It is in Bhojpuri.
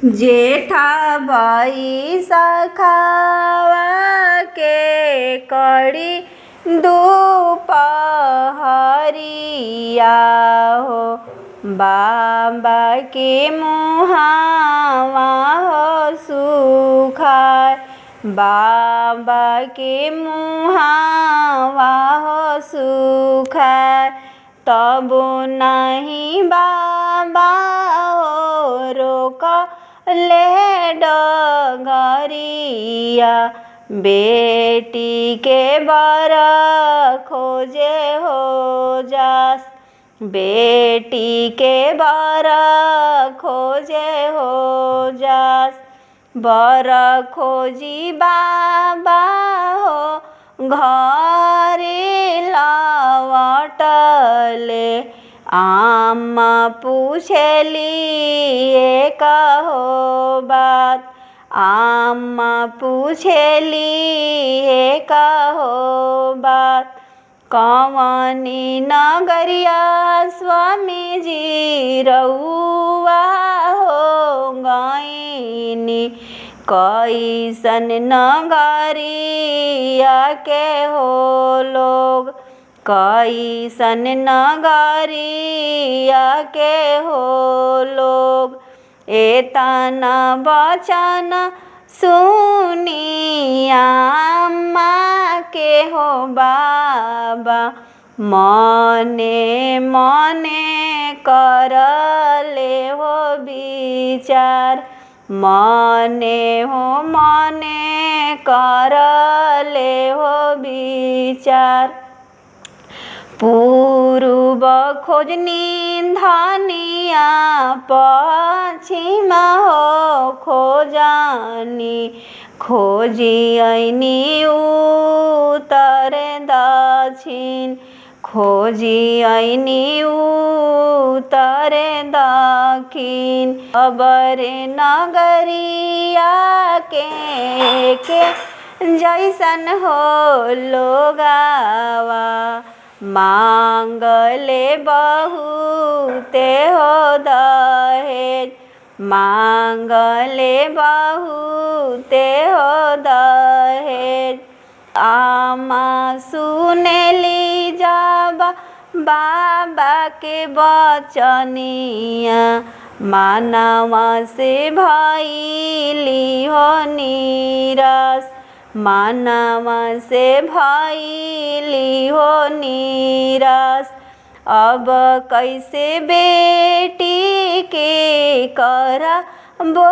जेठा बाई सखावा के कड़ी दुपहरिया हो, बाबा के मुहावा हो सुखाय, बाबा के मुहावा हो सुखाय। तबो नहीं बाबा हो रोक ले डगरिया, बेटी के बर खोजे हो जास, बेटी के बर खोजे हो जास। बर खोजी बाबा हो घरे लौटले, आम्मा पूछेली एक हो बात, आम्मा पूछेली एक हो बात। कवनी नगरिया स्वामी जी रउआ हो गईनी, कैसन नगरिया के हो लोग, कैसन नगरिया के हो लोग। एतना बचन सुनिया अम्मा के हो बाबा, मने मने करले हो विचार, मने हो मने करले हो विचार। पूर्व खोजनी धनिया, पश्चिम हो खोजनी, खोजी ऐनी उत्तर दक्षिण, खोजी ऐनी उत्तर दक्षिण। अबरे नगरिया के जैसन हो लोगावा, मांगले बहुते हो दहेज, मांगले बहुते हो दहेज। आमा सुनेली जब बाबा के बचनिया, मानवा से भइली हो निराश, मानवा से भइली हो निराश। अब कैसे बेटी के करबो